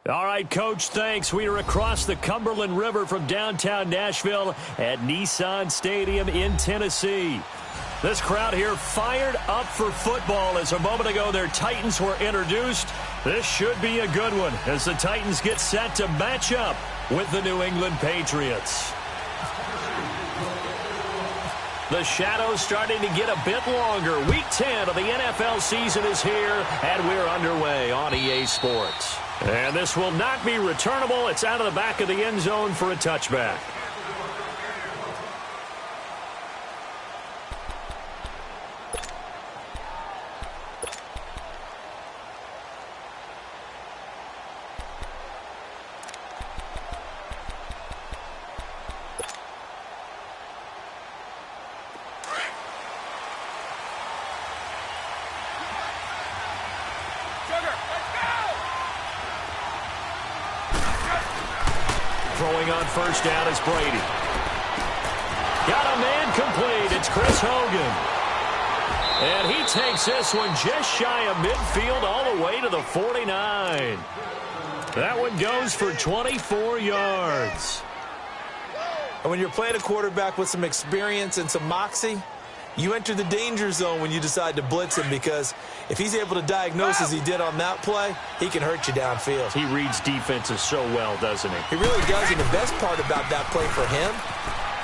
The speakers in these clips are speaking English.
All right, Coach, thanks. We are across the Cumberland River from downtown Nashville at Nissan Stadium in Tennessee. This crowd here fired up for football as a moment ago their Titans were introduced. This should be a good one as the Titans get set to match up with the New England Patriots. The shadow's starting to get a bit longer. Week 10 of the NFL season is here, and we're underway on EA Sports. And this will not be returnable. It's out of the back of the end zone for a touchback. Throwing on first down is Brady. Got a man complete. It's Chris Hogan. And he takes this one just shy of midfield all the way to the 49. That one goes for 24 yards. And when you're playing a quarterback with some experience and some moxie, you enter the danger zone when you decide to blitz him, because if he's able to diagnose as he did on that play, he can hurt you downfield. He reads defenses so well, doesn't he? He really does, and the best part about that play for him,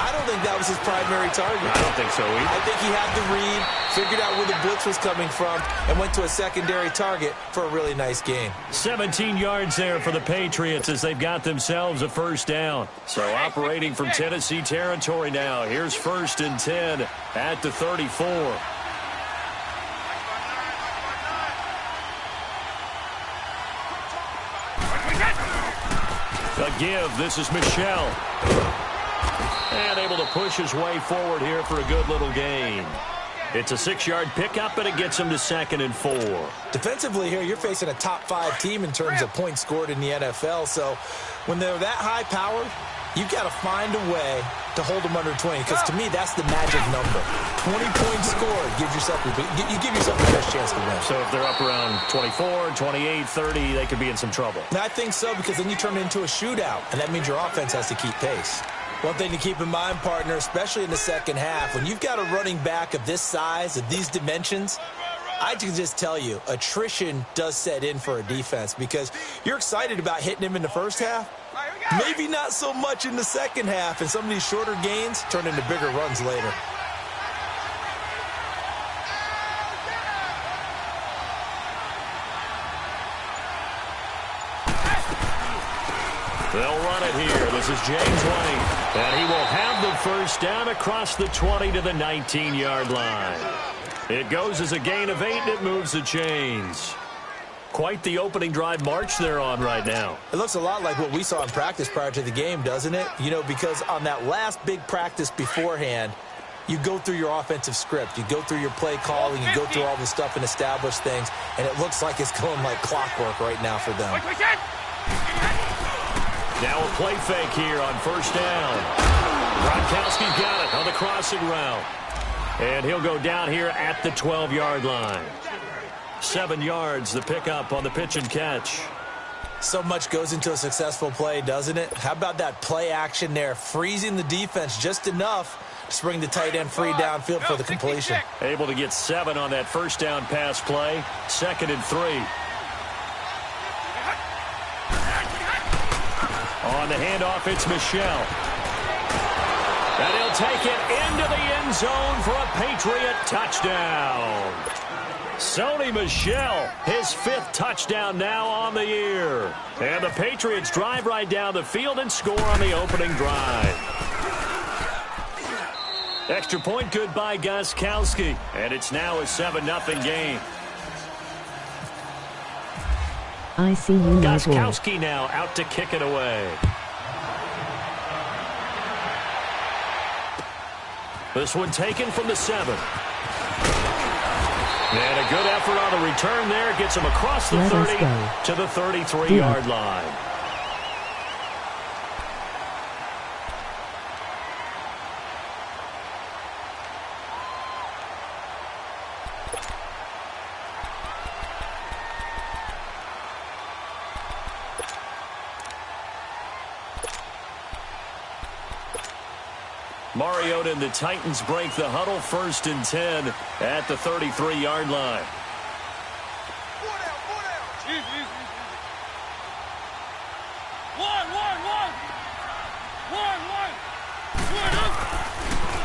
I don't think that was his primary target. I don't think so either. I think he had the read, figured out where the blitz was coming from, and went to a secondary target for a really nice game. 17 yards there for the Patriots as they've got themselves a first down. So operating from Tennessee territory now. Here's 1st and 10 at the 34. A give. This is Michelle. And able to push his way forward here for a good little gain. It's a 6-yard pickup, and it gets him to 2nd and 4. Defensively here, you're facing a top-5 team in terms of points scored in the NFL. So when they're that high-powered, you've got to find a way to hold them under 20, because to me, that's the magic number. 20 points scored, you give yourself the best chance to win. So if they're up around 24, 28, 30, they could be in some trouble. And I think so, because then you turn it into a shootout, and that means your offense has to keep pace. One thing to keep in mind, partner, especially in the second half, when you've got a running back of this size, of these dimensions, I can just tell you, attrition does set in for a defense, because you're excited about hitting him in the first half. Maybe not so much in the second half, and some of these shorter gains turn into bigger runs later. They'll run it here. This is James White. And he will have the first down across the 20 to the 19-yard line. It goes as a gain of 8, and it moves the chains. Quite the opening drive march they're on right now. It looks a lot like what we saw in practice prior to the game, doesn't it? You know, because on that last big practice beforehand, you go through your offensive script. You go through your play calling. You go through all the stuff and establish things. And it looks like it's going like clockwork right now for them. Now a play fake here on first down. Gronkowski's got it on the crossing route. And he'll go down here at the 12-yard line. 7 yards, the pickup on the pitch and catch. So much goes into a successful play, doesn't it? How about that play action there, freezing the defense just enough to bring the tight end free downfield for the completion. Able to get 7 on that first down pass play. 2nd and 3. On the handoff, it's Michelle. And he'll take it into the end zone for a Patriot touchdown. Sony Michel, his 5th touchdown now on the year. And the Patriots drive right down the field and score on the opening drive. Extra point good by Gostkowski. And it's now a 7-0 game. I see you now. Gostkowski now out to kick it away. This one taken from the 7. And a good effort on the return there. Gets him across the 30 to the 33-yard line. Mariota and the Titans break the huddle, 1st and 10 at the 33-yard line.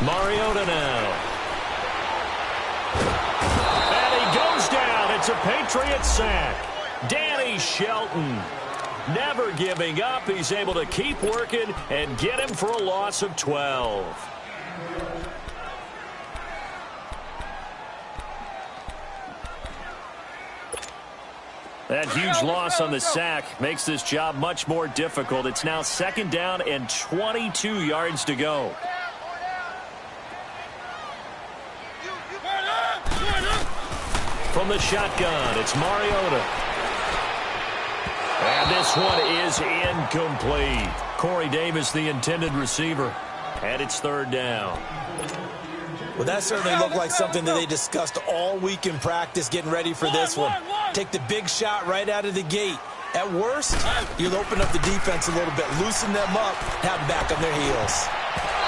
Mariota now. And he goes down. It's a Patriot sack. Danny Shelton never giving up. He's able to keep working and get him for a loss of 12. That huge loss on the sack makes this job much more difficult. It's now 2nd down and 22 yards to go. From the shotgun, it's Mariota. And this one is incomplete. Corey Davis, the intended receiver. And it's 3rd down. Well, that certainly looked like something that they discussed all week in practice, getting ready for this one. Take the big shot right out of the gate. At worst, you'll open up the defense a little bit, loosen them up, have them back on their heels.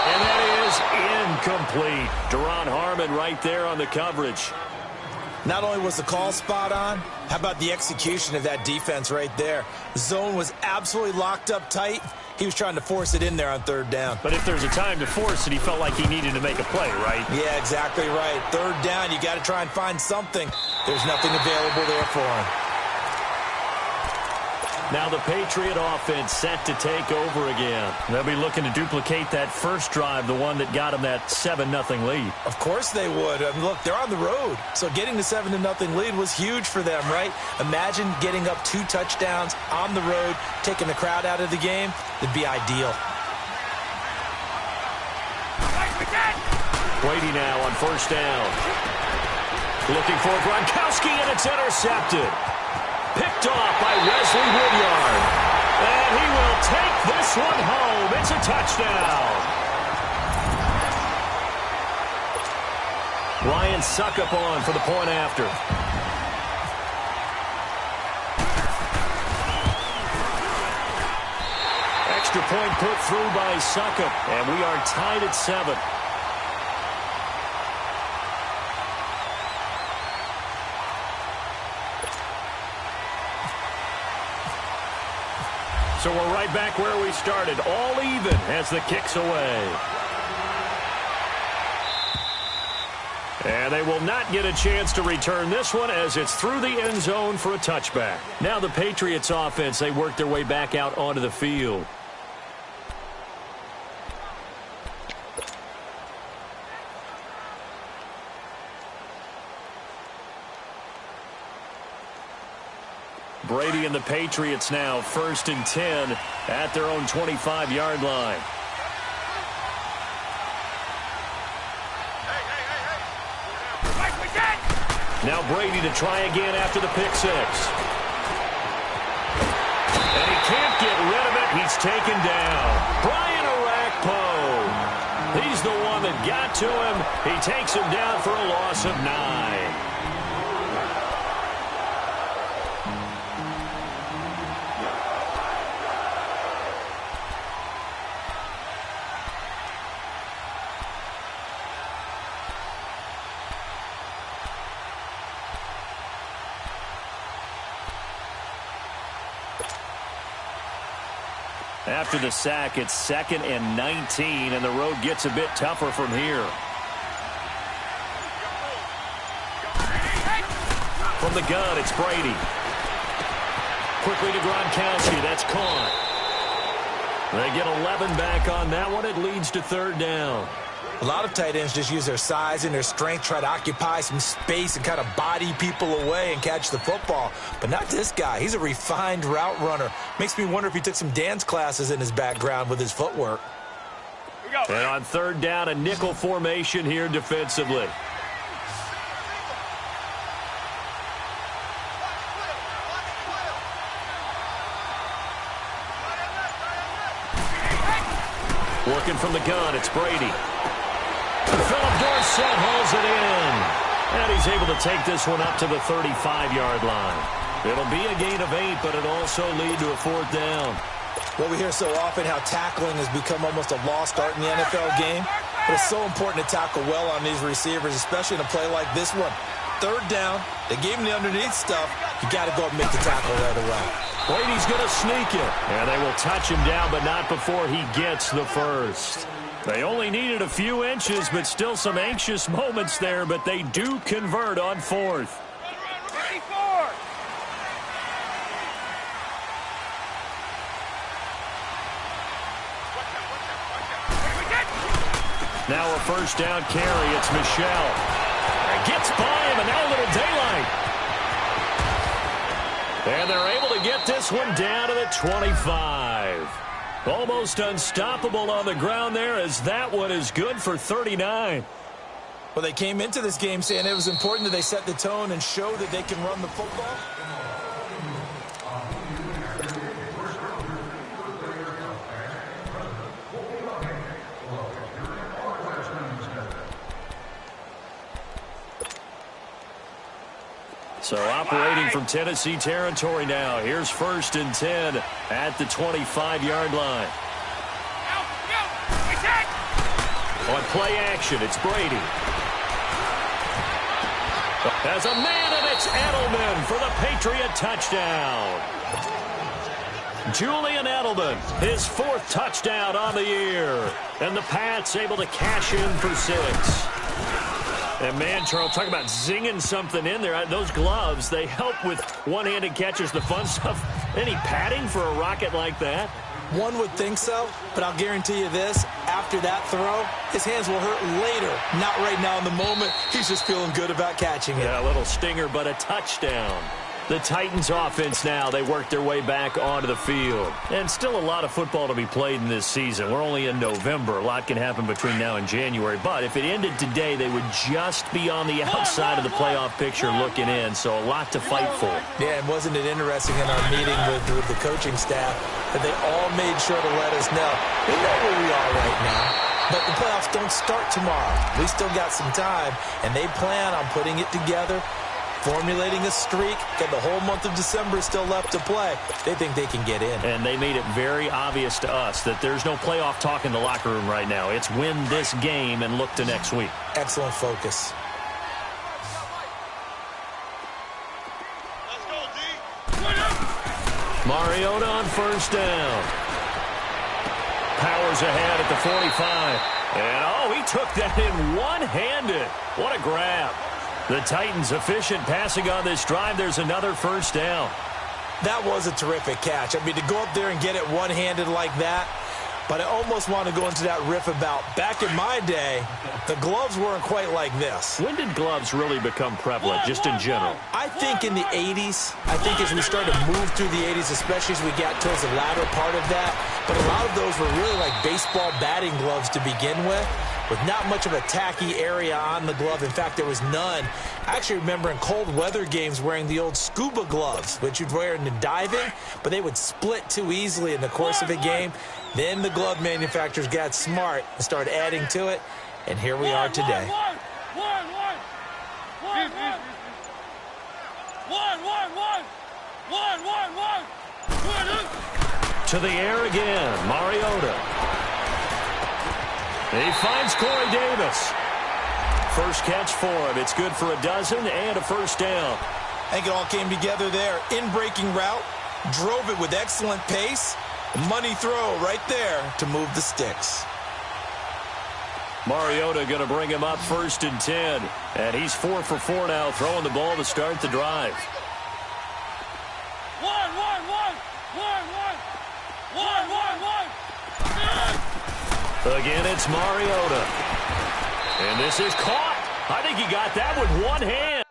And that is incomplete. Deron Harmon right there on the coverage. Not only was the call spot on, how about the execution of that defense right there? The zone was absolutely locked up tight. He was trying to force it in there on 3rd down. But if there's a time to force it, he felt like he needed to make a play, right? Yeah, exactly right. 3rd down, you got to try and find something. There's nothing available there for him. Now the Patriot offense set to take over again. They'll be looking to duplicate that first drive, the one that got them that 7-0 lead. Of course they would. I mean, look, they're on the road. So getting the 7-0 lead was huge for them, right? Imagine getting up 2 touchdowns on the road, taking the crowd out of the game. It'd be ideal. Brady now on 1st down. Looking for Gronkowski, and it's intercepted. Picked off by Wesley Woodyard. And he will take this one home. It's a touchdown. Ryan Suckup on for the point after. Extra point put through by Suckup. And we are tied at 7. So we're right back where we started, all even as the kick's away. And they will not get a chance to return this one as it's through the end zone for a touchback. Now the Patriots offense, they work their way back out onto the field. Brady and the Patriots now 1st and 10 at their own 25-yard line. Now Brady to try again after the pick 6. And he can't get rid of it. He's taken down. Brian Orakpo. He's the one that got to him. He takes him down for a loss of 9. After the sack, it's 2nd and 19, and the road gets a bit tougher from here. From the gun, it's Brady. Quickly to Gronkowski. That's caught. They get 11 back on that one. It leads to 3rd down. A lot of tight ends just use their size and their strength, try to occupy some space and kind of body people away and catch the football. But not this guy. He's a refined route runner. Makes me wonder if he took some dance classes in his background with his footwork. And on 3rd down, a nickel formation here defensively. Working from the gun, it's Brady. Philip Dorsett holds it in. And he's able to take this one up to the 35-yard line. It'll be a gain of 8, but it'll also lead to a 4th down. Well, we hear so often how tackling has become almost a lost art in the NFL game. But it's so important to tackle well on these receivers, especially in a play like this one. Third down, they gave him the underneath stuff. You got to go and make the tackle right away. Brady's going to sneak it. And they will touch him down, but not before he gets the first. They only needed a few inches, but still some anxious moments there, but they do convert on fourth. Now a first down carry. It's Michelle. Gets by him, and now a little daylight. And they're able to get this one down to the 25. Almost unstoppable on the ground there, as that one is good for 39. Well, they came into this game saying it was important that they set the tone and show that they can run the football. So operating from Tennessee territory now. Here's 1st and 10 at the 25-yard line. On play action, it's Brady. As a man, and it's Edelman for the Patriot touchdown. Julian Edelman, his 4th touchdown on the year. And the Pats able to cash in for 6. And, man, Charles, talk about zinging something in there. Those gloves, they help with one-handed catches, the fun stuff. Any padding for a rocket like that? One would think so, but I'll guarantee you this. After that throw, his hands will hurt later. Not right now in the moment. He's just feeling good about catching it. Yeah, a little stinger, but a touchdown. The Titans offense now, they work their way back onto the field. And still a lot of football to be played in this season. We're only in November. A lot can happen between now and January. But if it ended today, they would just be on the outside of the playoff picture looking in. So a lot to fight for. Yeah, and wasn't it interesting in our meeting with the coaching staff that they all made sure to let us know, we know where we are right now. But the playoffs don't start tomorrow. We still got some time, and they plan on putting it together, formulating a streak, and the whole month of December is still left to play. They think they can get in. And they made it very obvious to us that there's no playoff talk in the locker room right now. It's win this game and look to next week. Excellent focus. Mariota on 1st down. Powers ahead at the 45. And, oh, he took that in one-handed. What a grab. The Titans efficient passing on this drive. There's another 1st down. That was a terrific catch. I mean, to go up there and get it one-handed like that, but I almost want to go into that riff about back in my day, the gloves weren't quite like this. When did gloves really become prevalent, just in general? I think in the 80s. I think as we started to move through the 80s, especially as we got towards the latter part of that. But a lot of those were really like baseball batting gloves to begin with not much of a tacky area on the glove. In fact, there was none. I actually remember in cold weather games wearing the old scuba gloves, which you'd wear in the diving, but they would split too easily in the course of a game. Then the glove manufacturers got smart and started adding to it, and here we are today. To the air again, Mariota. He finds Corey Davis. First catch for him. It's good for a dozen and a 1st down. I think it all came together there. In-breaking route, drove it with excellent pace. Money throw right there to move the sticks. Mariota going to bring him up 1st and 10. And he's 4 for 4 now, throwing the ball to start the drive. Again, it's Mariota. And this is caught. I think he got that with one hand.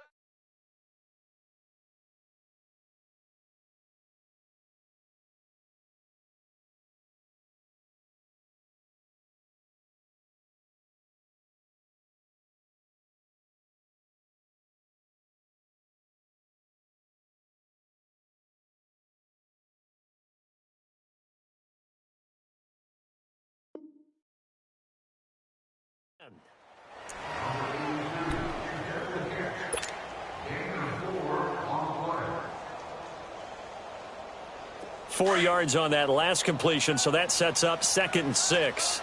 Four yards on that last completion, so that sets up 2nd and 6.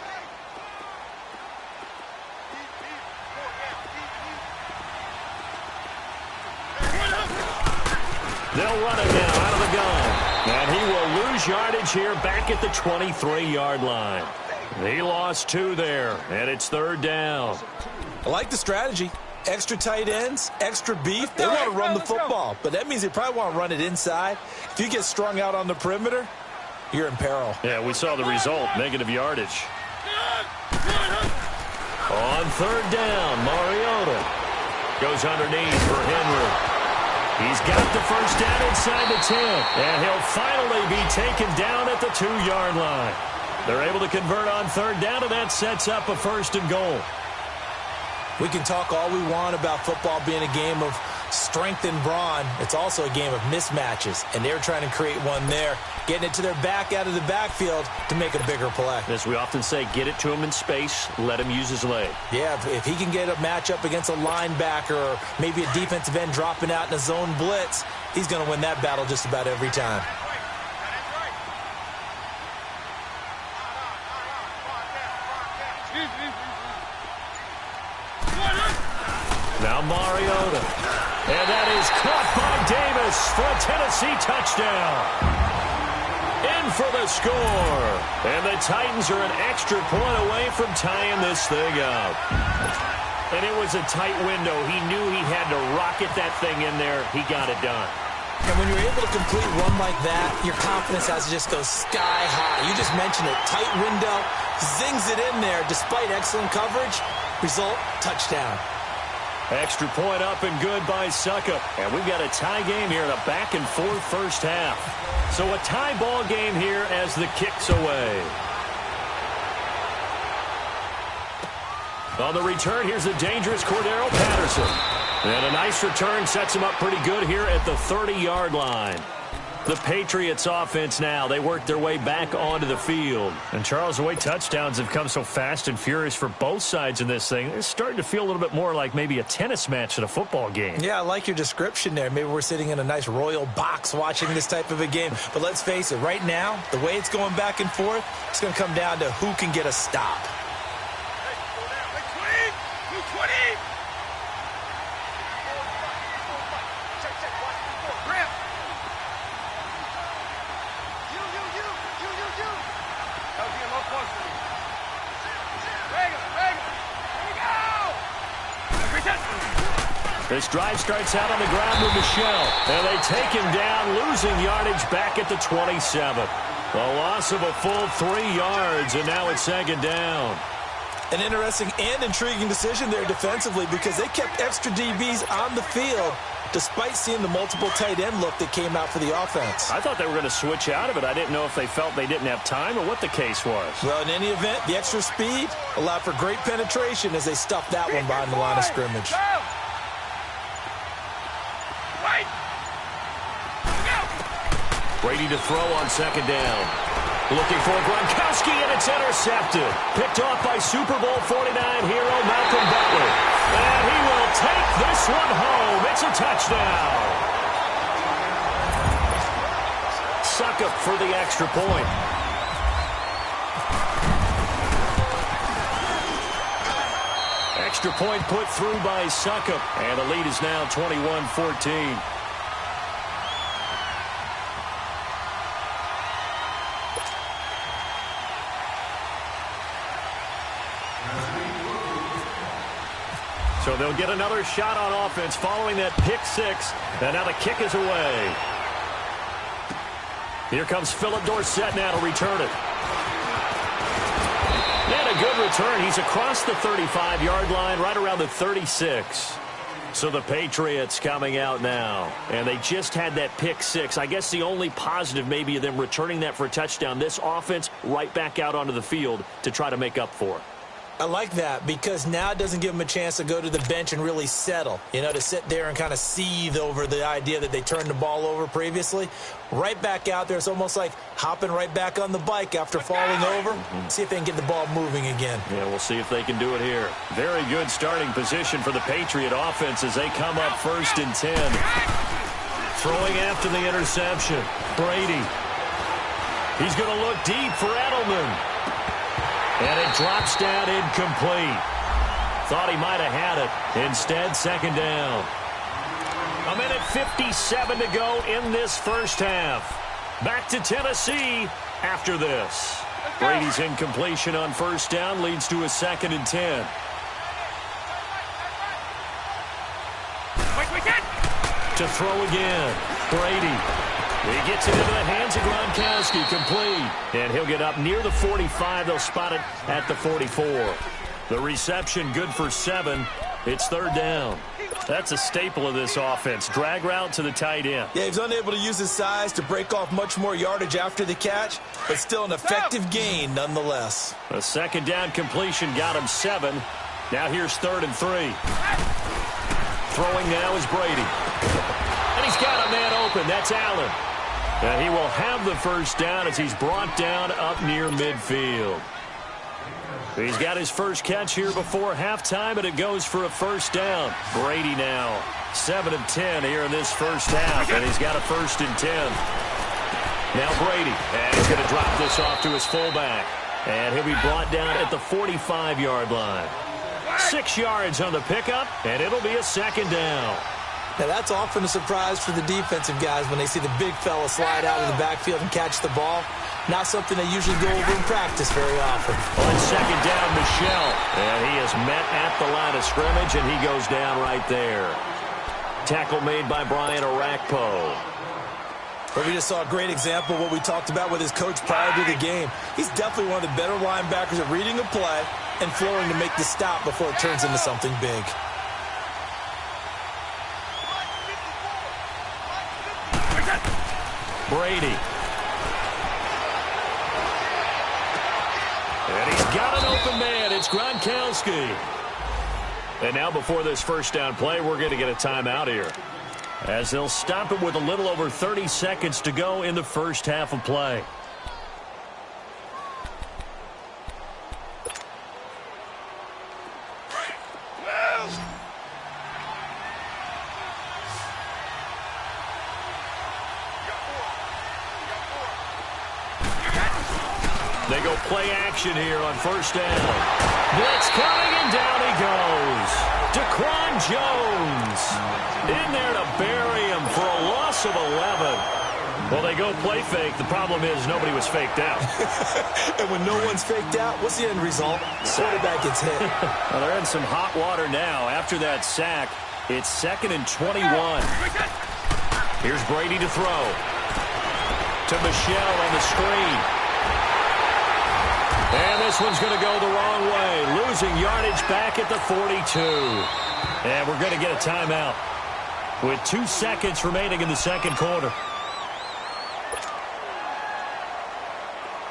They'll run it now out of the gun. And he will lose yardage here back at the 23-yard line. He lost 2 there, and it's 3rd down. I like the strategy. Extra tight ends, extra beef. They want to run the football, but that means they probably want to run it inside. If you get strung out on the perimeter, you're in peril. Yeah, we saw the result, negative yardage. On 3rd down, Mariota goes underneath for Henry. He's got the first down inside the 10, and he'll finally be taken down at the 2-yard line. They're able to convert on 3rd down, and that sets up a 1st and goal. We can talk all we want about football being a game of strength and brawn. It's also a game of mismatches, and they're trying to create one there, getting it to their back out of the backfield to make a bigger play. As we often say, get it to him in space, let him use his leg. Yeah, if he can get a matchup against a linebacker or maybe a defensive end dropping out in a zone blitz, he's going to win that battle just about every time. Now Mariota. And that is caught by Davis for a Tennessee touchdown. In for the score. And the Titans are an extra point away from tying this thing up. And it was a tight window. He knew he had to rocket that thing in there. He got it done. And when you're able to complete one like that, your confidence has to just go sky high. You just mentioned it. Tight window, zings it in there despite excellent coverage. Result, touchdown. Extra point up and good by Suckup. And we've got a tie game here in a back-and-forth first half. So a tie ball game here as the kick's away. On the return, here's the dangerous Cordero Patterson. And a nice return sets him up pretty good here at the 30-yard line. The Patriots offense now, they work their way back onto the field. And Charles, the way touchdowns have come so fast and furious for both sides in this thing, it's starting to feel a little bit more like maybe a tennis match than a football game. Yeah, I like your description there. Maybe we're sitting in a nice royal box watching this type of a game. But let's face it, right now, the way it's going back and forth, it's going to come down to who can get a stop. This drive starts out on the ground with Michelle. And they take him down, losing yardage back at the 27. A loss of a full 3 yards, and now it's 2nd down. An interesting and intriguing decision there defensively because they kept extra DBs on the field despite seeing the multiple tight end look that came out for the offense. I thought they were going to switch out of it. I didn't know if they felt they didn't have time or what the case was. Well, in any event, the extra speed allowed for great penetration as they stuffed that one behind the line of scrimmage. Brady to throw on 2nd down. Looking for Gronkowski, and it's intercepted. Picked off by Super Bowl 49 hero Malcolm Butler. And he will take this one home. It's a touchdown. Suckup for the extra point. Extra point put through by Suckup. And the lead is now 21-14. So they'll get another shot on offense following that pick 6. And now the kick is away. Here comes Philip Dorsett now to return it. And a good return. He's across the 35-yard line, right around the 36. So the Patriots coming out now. And they just had that pick 6. I guess the only positive maybe of them returning that for a touchdown. This offense right back out onto the field to try to make up for it. I like that because now it doesn't give them a chance to go to the bench and really settle, to sit there and kind of seethe over the idea that they turned the ball over previously. Right back out there, it's almost like hopping right back on the bike after falling over. See if they can get the ball moving again. Yeah, we'll see if they can do it here. Very good starting position for the Patriot offense as they come up 1st and 10. Throwing after the interception. Brady. He's going to look deep for Edelman. And it drops down incomplete. Thought he might have had it. Instead, 2nd down. A minute 57 to go in this first half. Back to Tennessee after this. Brady's incompletion on first down leads to a 2nd and 10. To throw again. Brady. He gets it into the hands of Gronkowski. Complete. And he'll get up near the 45. They'll spot it at the 44. The reception good for 7. It's 3rd down. That's a staple of this offense. Drag route to the tight end. Yeah, he's unable to use his size to break off much more yardage after the catch, but still an effective gain nonetheless. A 2nd down completion got him 7. Now here's 3rd and 3. Throwing now is Brady. And he's got a man open. That's Allen. And he will have the first down as he's brought down up near midfield. He's got his first catch here before halftime, and it goes for a first down. Brady now 7 of 10 here in this first half, and he's got a 1st and 10. Now Brady, and he's going to drop this off to his fullback. And he'll be brought down at the 45-yard line. 6 yards on the pickup, and it'll be a 2nd down. Now, that's often a surprise for the defensive guys when they see the big fella slide out of the backfield and catch the ball. Not something they usually go over in practice very often. On 2nd down, Michel. And he is met at the line of scrimmage, and he goes down right there. Tackle made by Brian Orakpo. But we just saw a great example of what we talked about with his coach prior to the game. He's definitely one of the better linebackers at reading a play and flowing to make the stop before it turns into something big. Brady. And he's got an open man. It's Gronkowski. And now before this first down play, we're going to get a timeout here, as they'll stop it with a little over 30 seconds to go in the first half of play. They go play action here on first down. Blitz coming, and down he goes. Daquan Jones in there to bury him for a loss of 11. Well, they go play fake. The problem is nobody was faked out. And when no one's faked out, what's the end result? Quarterback gets hit. Well, they're in some hot water now. After that sack, it's 2nd and 21. Here's Brady to throw. To Michel on the screen. And this one's going to go the wrong way. Losing yardage back at the 42. And we're going to get a timeout with 2 seconds remaining in the second quarter.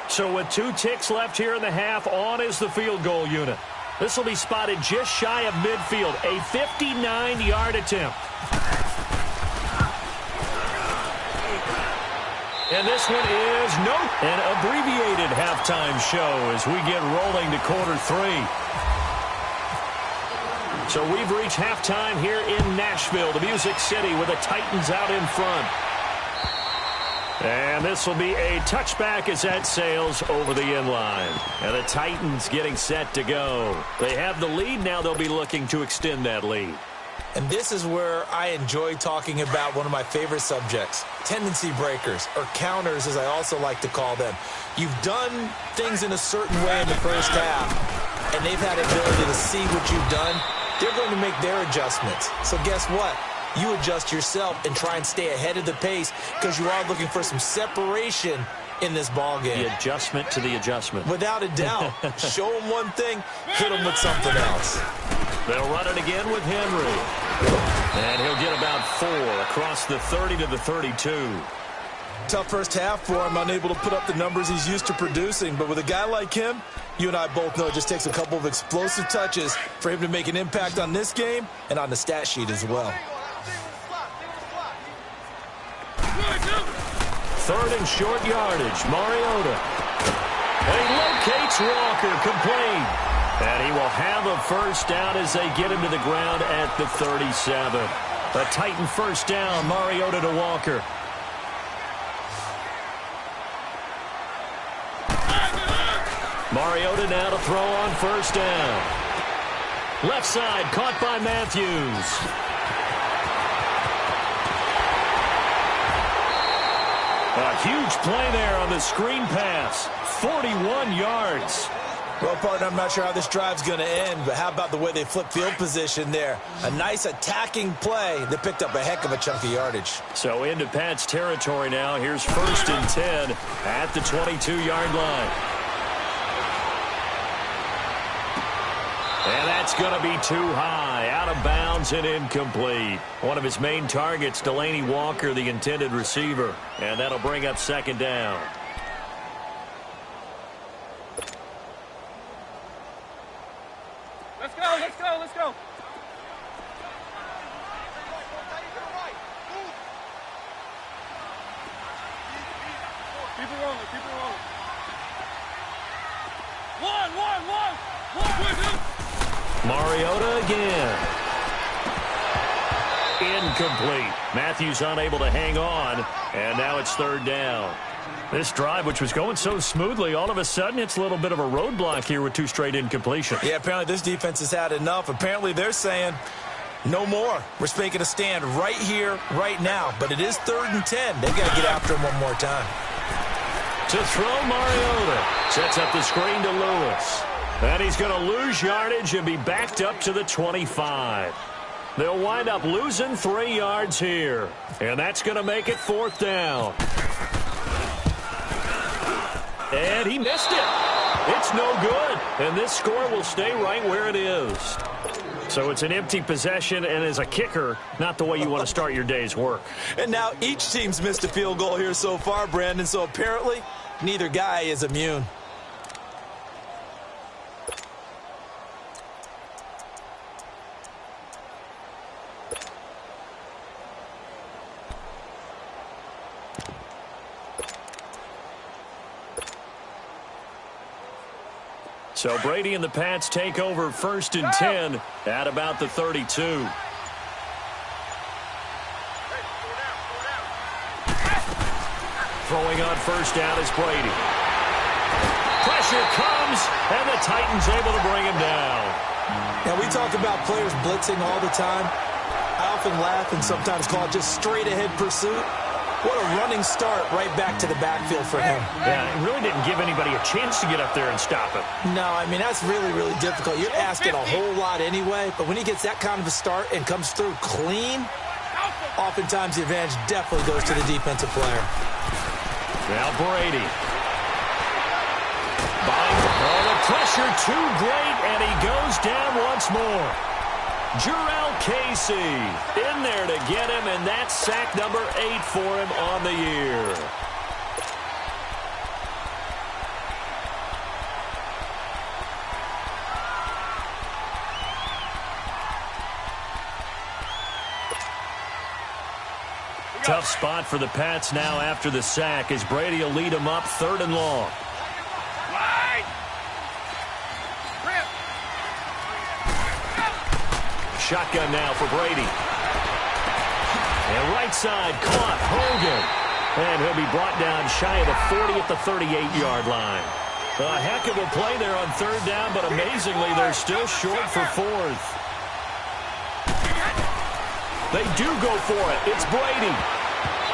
So with 2 ticks left here in the half, on is the field goal unit. This will be spotted just shy of midfield. A 59-yard attempt. And this one is an abbreviated halftime show as we get rolling to quarter 3. So we've reached halftime here in Nashville, the Music City, with the Titans out in front. And this will be a touchback as that sails over the end line. And the Titans getting set to go. They have the lead. Now they'll be looking to extend that lead. And this is where I enjoy talking about one of my favorite subjects, tendency breakers, or counters as I also like to call them. You've done things in a certain way in the first half, and they've had the ability to see what you've done. They're going to make their adjustments. So guess what? You adjust yourself and try and stay ahead of the pace because you are looking for some separation in this ball game. The adjustment to the adjustment. Without a doubt. Show them one thing, hit them with something else. They'll run it again with Henry. And he'll get about 4 across the 30 to the 32. Tough first half for him, unable to put up the numbers he's used to producing. But with a guy like him, you and I both know it just takes a couple of explosive touches for him to make an impact on this game and on the stat sheet as well. 3rd and short yardage, Mariota. And he locates Walker, complete. And he will have a first down as they get him to the ground at the 37. A Titan first down, Mariota to Walker. Mariota now to throw on first down. Left side, caught by Matthews. A huge play there on the screen pass. 41 yards. Well, partner, I'm not sure how this drive's going to end, but how about the way they flip field position there? A nice attacking play that picked up a heck of a chunk of yardage. So into Pat's territory now. Here's 1st and 10 at the 22-yard line. And that's going to be too high, out of bounds and incomplete. One of his main targets, Delaney Walker, the intended receiver. And that'll bring up 2nd down. Let's go, let's go, let's go. Keep it rolling, keep it rolling. One. Mariota again. Incomplete. Matthews unable to hang on, and now it's 3rd down. This drive, which was going so smoothly, all of a sudden it's a little bit of a roadblock here with 2 straight incompletions. Yeah, apparently this defense has had enough. Apparently they're saying no more. We're making a stand right here, right now. But it is 3rd and 10. They've got to get after him one more time. To throw, Mariota. Sets up the screen to Lewis. And he's going to lose yardage and be backed up to the 25. They'll wind up losing 3 yards here. And that's going to make it 4th down. And he missed it. It's no good. And this score will stay right where it is. So it's an empty possession, and as a kicker, not the way you want to start your day's work. And now each team's missed a field goal here so far, Brandon, so apparently neither guy is immune. So Brady and the Pats take over 1st and 10 at about the 32. Throwing on 1st down is Brady. Pressure comes, and the Titans able to bring him down. Now, we talk about players blitzing all the time. I often laugh and sometimes call it just straight-ahead pursuit. What a running start right back to the backfield for him. Yeah, it really didn't give anybody a chance to get up there and stop it. No, I mean, that's really, really difficult. You're asking a whole lot anyway, but when he gets that kind of a start and comes through clean, oftentimes the advantage definitely goes to the defensive player. Now Brady. The pressure too great, and he goes down once more. Jurrell Casey in there to get him, and that's sack number 8 for him on the year. Tough spot for the Pats now after the sack as Brady will lead them up 3rd and long. Shotgun now for Brady. And right side caught Hogan. And he'll be brought down shy of the 40 at the 38-yard line. A heck of a play there on 3rd down, but amazingly they're still short for 4th. They do go for it. It's Brady.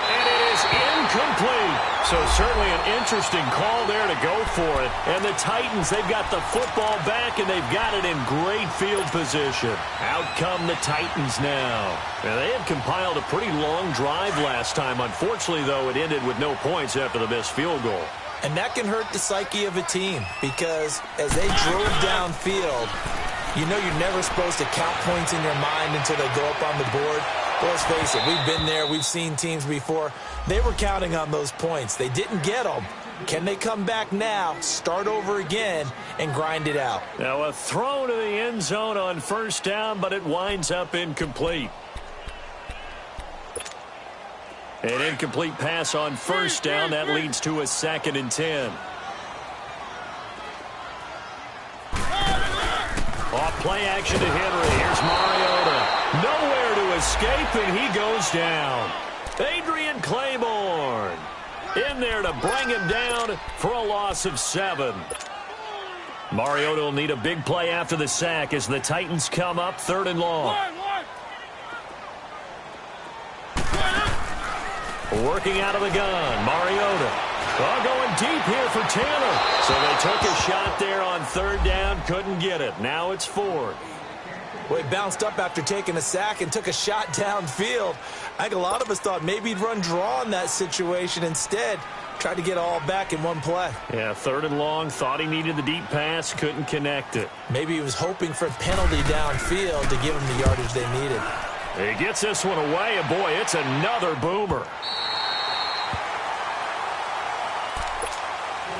And it is incomplete. So certainly an interesting call there to go for it. And the Titans, they've got the football back, and they've got it in great field position. Out come the Titans now. And they had compiled a pretty long drive last time. Unfortunately, though, it ended with no points after the missed field goal. And that can hurt the psyche of a team because as they drove downfield, you know you're never supposed to count points in your mind until they go up on the board. Well, let's face it, we've been there. We've seen teams before. They were counting on those points. They didn't get them. Can they come back now, start over again, and grind it out? Now a throw to the end zone on 1st down, but it winds up incomplete. An incomplete pass on 1st down. That leads to a 2nd and 10. Off play action to Henry. Here's Mariota. Nowhere to escape, and he goes down. Adrian Claiborne in there to bring him down for a loss of 7. Mariota will need a big play after the sack as the Titans come up 3rd and long. Working out of the gun, Mariota. Oh, going deep here for Taylor. So they took a shot there on third down, couldn't get it. Now it's fourth. Well, he bounced up after taking a sack and took a shot downfield. I think a lot of us thought maybe he'd run draw in that situation. Instead, tried to get all back in one play. Yeah, third and long, thought he needed the deep pass, couldn't connect it. Maybe he was hoping for a penalty downfield to give him the yardage they needed. He gets this one away, and boy, it's another boomer.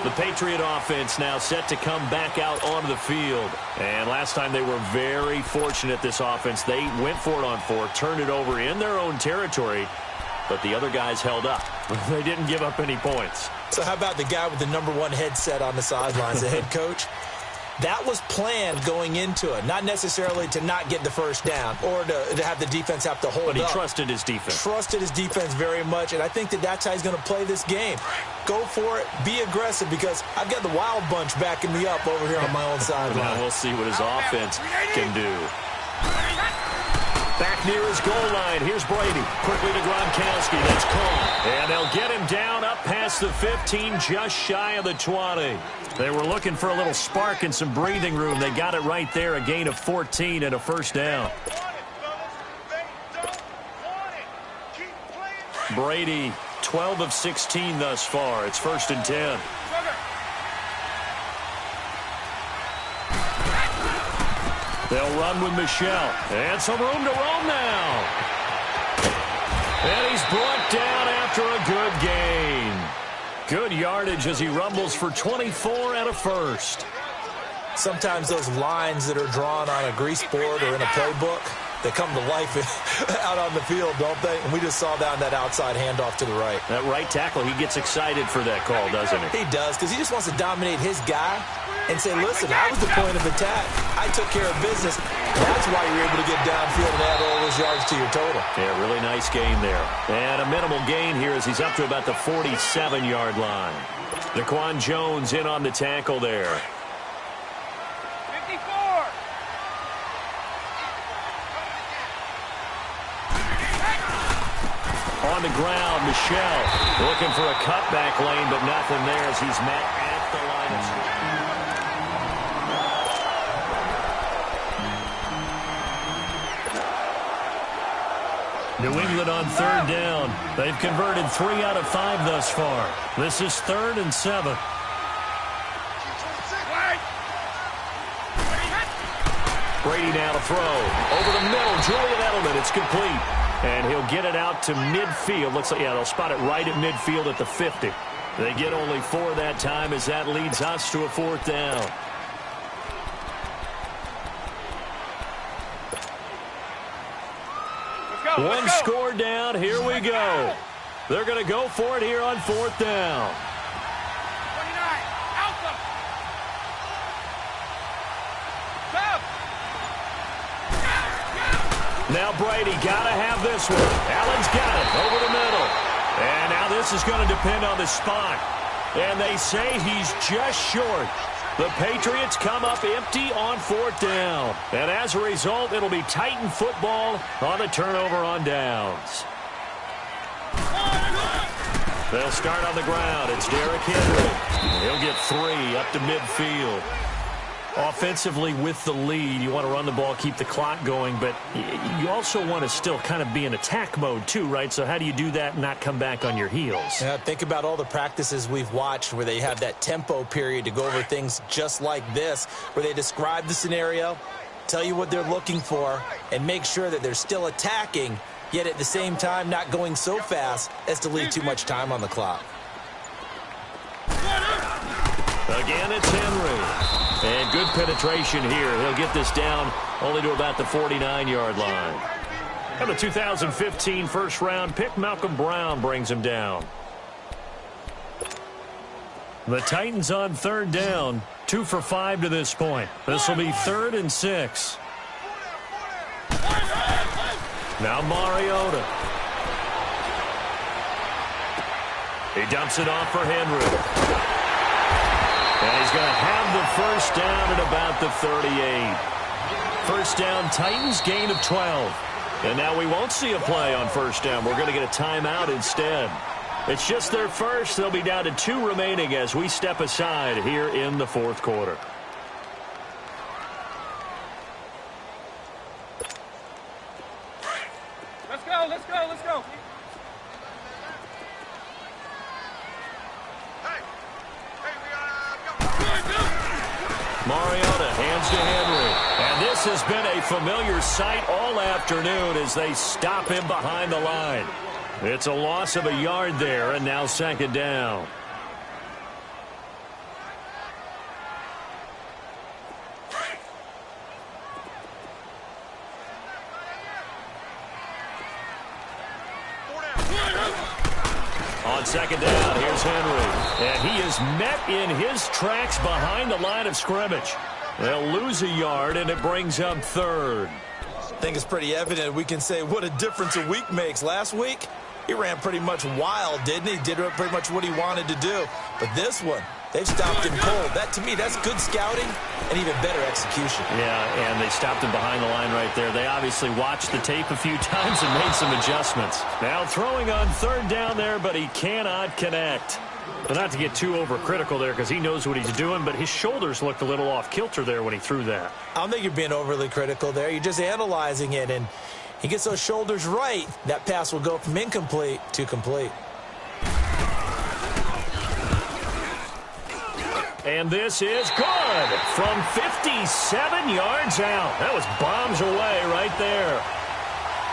The Patriot offense now set to come back out onto the field. And last time they were very fortunate, this offense. They went for it on fourth, turned it over in their own territory, but the other guys held up. They didn't give up any points. So how about the guy with the #1 headset on the sidelines, the head coach? That was planned going into it, not necessarily to not get the first down or to have the defense have to hold up. But he trusted his defense. Trusted his defense very much, and I think that's how he's going to play this game. Go for it, be aggressive, because I've got the wild bunch backing me up over here on my own sideline. Now we'll see what his offense can do. Back near his goal line. Here's Brady. Quickly to Gronkowski. That's caught. And they'll get him down up past the 15, just shy of the 20. They were looking for a little spark and some breathing room. They got it right there. A gain of 14 and a first down. Brady, 12 of 16 thus far. It's 1st and 10. They'll run with Michelle. And some room to roam now. And he's brought down after a good gain. Good yardage as he rumbles for 24 and a first. Sometimes those lines that are drawn on a grease board or in a playbook, they come to life out on the field, don't they? And we just saw that on that outside handoff to the right. That right tackle, he gets excited for that call, doesn't he? He does, because he just wants to dominate his guy and say, listen, I was the point of attack. I took care of business. That's why you're able to get downfield and add all those yards to your total. Yeah, really nice gain there. And a minimal gain here as he's up to about the 47-yard line. Daquan Jones in on the tackle there. 54. On the ground, Michelle looking for a cutback lane, but nothing there as he's met at the line of scrimmage. New England on third down. They've converted 3 out of 5 thus far. This is 3rd and 7. Brady now to throw. Over the middle, Julian Edelman. It's complete. And he'll get it out to midfield. Looks like, yeah, they'll spot it right at midfield at the 50. They get only 4 that time as that leads us to a 4th down. One score down. Here we go. They're going to go for it here on 4th down. 29. Out them. Now Brady got to have this one. Allen's got it over the middle. And now this is going to depend on the spot. And they say he's just short. The Patriots come up empty on 4th down. And as a result, it'll be Titan football on the turnover on downs. They'll start on the ground. It's Derrick Henry. He'll get 3 up to midfield. Offensively with the lead, you want to run the ball, keep the clock going, but you also want to still kind of be in attack mode too, right? So how do you do that and not come back on your heels? Yeah, think about all the practices we've watched where they have that tempo period to go over things just like this, where they describe the scenario, tell you what they're looking for, and make sure that they're still attacking, yet at the same time not going so fast as to leave too much time on the clock. Again, it's Henry. And good penetration here. He'll get this down only to about the 49-yard line. And the 2015 first-round pick, Malcolm Brown, brings him down. The Titans on 3rd down, 2 for 5 to this point. This will be 3rd and 6. Now Mariota. He dumps it off for Henry. And he's going to have the first down at about the 38. First down, Titans, gain of 12. And now we won't see a play on first down. We're going to get a timeout instead. It's just their first. They'll be down to 2 remaining as we step aside here in the fourth quarter. Let's go, let's go, let's go. Mariota hands to Henry. And this has been a familiar sight all afternoon as they stop him behind the line. It's a loss of a yard there, and now second down. On second down, here's Henry. And he is met in his tracks behind the line of scrimmage. They'll lose a yard, and it brings up third. I think it's pretty evident. We can say what a difference a week makes. Last week, he ran pretty much wild, didn't he? Did pretty much what he wanted to do. But this one, they've stopped him cold. That, to me, that's good scouting and even better execution. Yeah, and they stopped him behind the line right there. They obviously watched the tape a few times and made some adjustments. Now throwing on third down there, but he cannot connect. But not to get too overcritical there because he knows what he's doing, but his shoulders looked a little off kilter there when he threw that. I don't think you're being overly critical there. You're just analyzing it, and he gets those shoulders right. That pass will go from incomplete to complete. And this is good from 57 yards out. That was bombs away right there.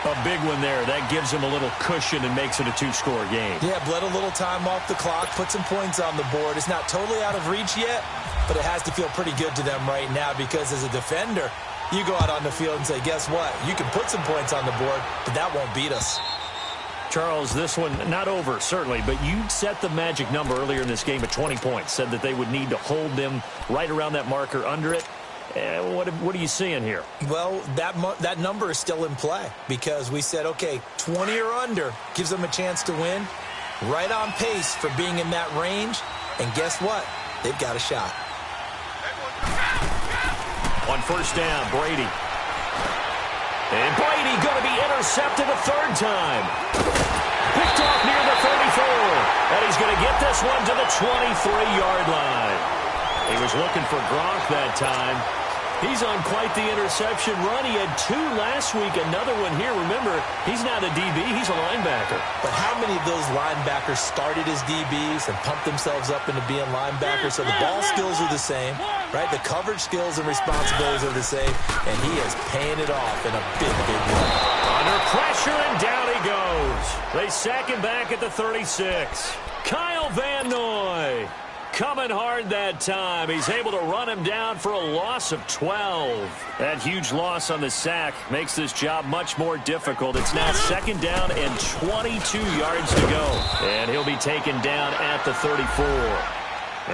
A big one there. That gives him a little cushion and makes it a 2-score game. Yeah, bled a little time off the clock, put some points on the board. It's not totally out of reach yet, but it has to feel pretty good to them right now because as a defender, you go out on the field and say, guess what? You can put some points on the board, but that won't beat us. Charles, this one not over, certainly, but you set the magic number earlier in this game at 20 points, said that they would need to hold them right around that marker under it. What are you seeing here? Well, that number is still in play because we said, okay, 20 or under gives them a chance to win. Right on pace for being in that range. And guess what? They've got a shot. On first down, Brady. And Brady going to be intercepted a third time. Picked off near the 34. And he's going to get this one to the 23-yard line. He was looking for Gronk that time. He's on quite the interception run. He had 2 last week, another one here. Remember, he's not a DB, he's a linebacker. But how many of those linebackers started as DBs and pumped themselves up into being linebackers? So the ball skills are the same, right? The coverage skills and responsibilities are the same, and he is paying it off in a big, big way. Under pressure, and down he goes. They sack him back at the 36. Kyle Van Noy. Coming hard that time. He's able to run him down for a loss of 12. That huge loss on the sack makes this job much more difficult. It's now second down and 22 yards to go. And he'll be taken down at the 34.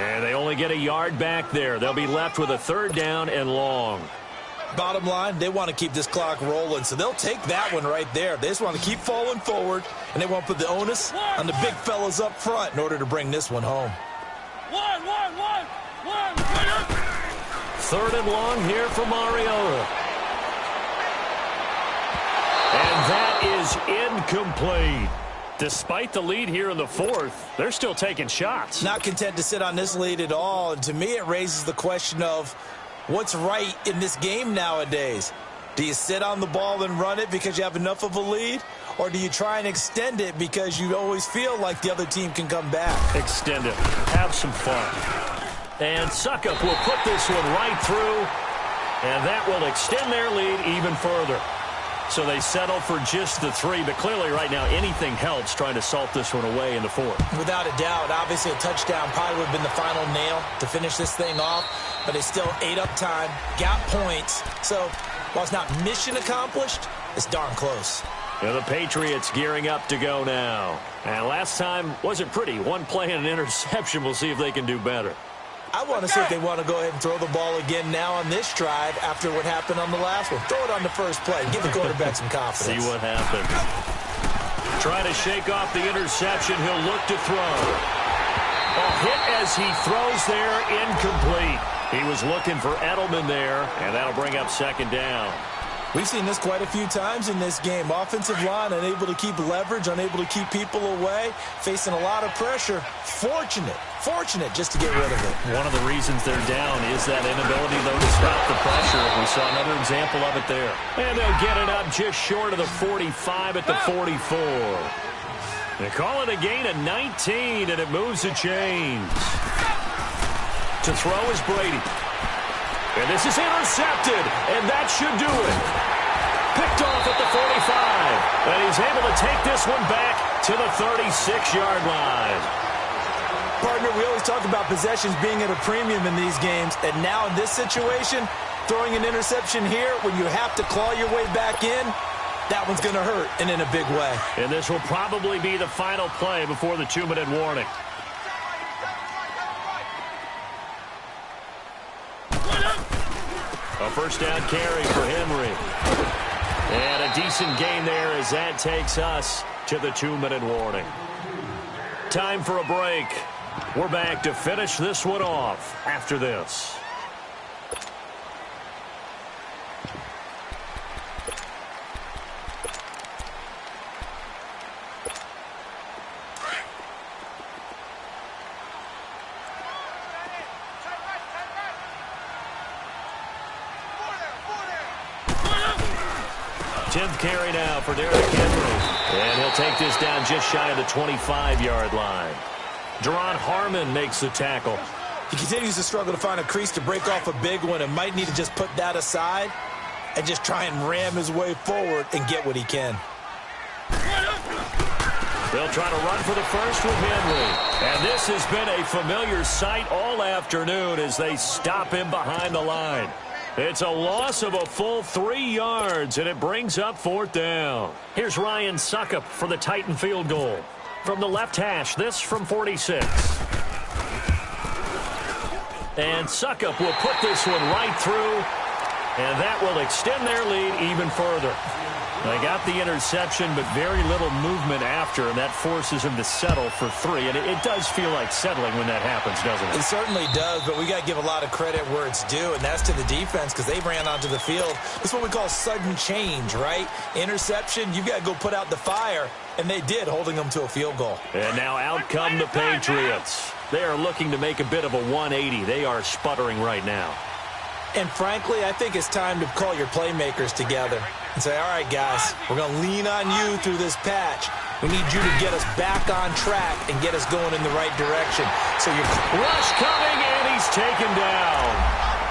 And they only get a yard back there. They'll be left with a third down and long. Bottom line, they want to keep this clock rolling, so they'll take that one right there. They just want to keep falling forward, and they want to put the onus on the big fellas up front in order to bring this one home. Third and long here for Mariota. And that is incomplete. Despite the lead here in the fourth, they're still taking shots. Not content to sit on this lead at all. And to me, it raises the question of what's right in this game nowadays. Do you sit on the ball and run it because you have enough of a lead? Or do you try and extend it because you always feel like the other team can come back? Extend it. Have some fun. And Suckup will put this one right through. And that will extend their lead even further. So they settle for just the 3. But clearly right now anything helps trying to salt this one away in the 4th. Without a doubt. Obviously a touchdown probably would have been the final nail to finish this thing off. But they still ate up time, got points. So while it's not mission accomplished, it's darn close. And the Patriots gearing up to go now. And last time wasn't pretty. One play and an interception. We'll see if they can do better. I want to see if they want to go ahead and throw the ball again now on this drive after what happened on the last one. Throw it on the first play. Give the quarterback some confidence. See what happens. Trying to shake off the interception. He'll look to throw. A hit as he throws there, incomplete. He was looking for Edelman there, and that'll bring up second down. We've seen this quite a few times in this game. Offensive line unable to keep leverage, unable to keep people away, facing a lot of pressure. Fortunate just to get rid of it. One of the reasons they're down is that inability, though, to stop the pressure. We saw another example of it there. And they'll get it up just short of the 45 at the 44. They call it a gain of 19, and it moves the chains. To throw is Brady. And this is intercepted, and that should do it. Picked off at the 45, and he's able to take this one back to the 36-yard line. Partner, we always talk about possessions being at a premium in these games, and now in this situation, throwing an interception here when you have to claw your way back in, that one's going to hurt, and in a big way. And this will probably be the final play before the 2-minute warning. A first down carry for Henry. And a decent gain there as that takes us to the 2-minute warning. Time for a break. We're back to finish this one off after this. Tenth carry now for Derrick Henry. And he'll take this down just shy of the 25-yard line. Deron Harmon makes the tackle. He continues to struggle to find a crease to break off a big one and might need to just put that aside and just try and ram his way forward and get what he can. They'll try to run for the first with Henry. And this has been a familiar sight all afternoon as they stop him behind the line. It's a loss of a full 3 yards, and it brings up 4th down. Here's Ryan Suckup for the Titan field goal. From the left hash, this from 46. And Suckup will put this one right through, and that will extend their lead even further. They got the interception, but very little movement after, and that forces him to settle for 3. And it does feel like settling when that happens, doesn't it? It certainly does, but we got to give a lot of credit where it's due, and that's to the defense because they ran onto the field. This is what we call sudden change, right? Interception, you've got to go put out the fire, and they did, holding them to a field goal. And now out come the Patriots. They are looking to make a bit of a 180. They are sputtering right now. And frankly, I think it's time to call your playmakers together and say, all right, guys, we're going to lean on you through this patch. We need you to get us back on track and get us going in the right direction. So you're rush coming, and he's taken down.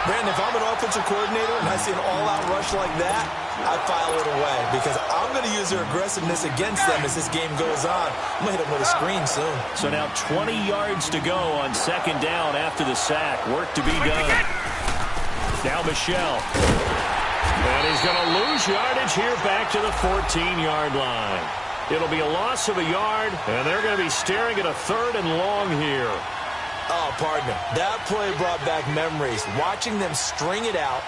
Brandon, if I'm an offensive coordinator and I see an all-out rush like that, I file it away because I'm going to use their aggressiveness against them as this game goes on. I'm going to hit them with a screen soon. So now 20 yards to go on 2nd down after the sack. Work to be done. Now Michelle. And he's going to lose yardage here back to the 14-yard line. It'll be a loss of a yard, and they're going to be staring at a 3rd and long here. Oh, partner, that play brought back memories. Watching them string it out,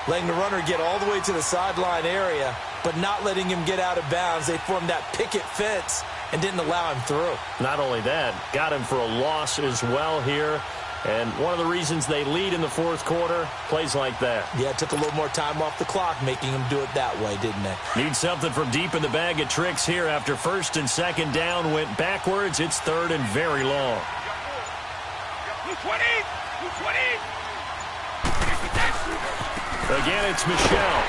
letting the runner get all the way to the sideline area, but not letting him get out of bounds. They formed that picket fence and didn't allow him through. Not only that, got him for a loss as well here. And one of the reasons they lead in the 4th quarter, plays like that. Yeah, it took a little more time off the clock, making them do it that way, didn't they? Need something from deep in the bag of tricks here after 1st and 2nd down went backwards. It's 3rd and very long. 220! Again, it's Michelle.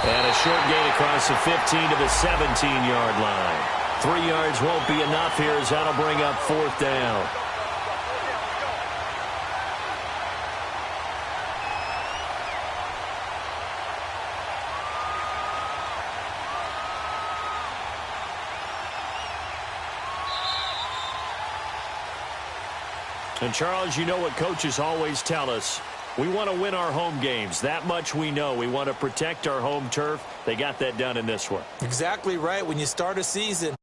And a short gain across the 15 to the 17-yard line. 3 yards won't be enough here as that'll bring up 4th down. And, Charles, you know what coaches always tell us. We want to win our home games. That much we know. We want to protect our home turf. They got that done in this one. Exactly right. When you start a season,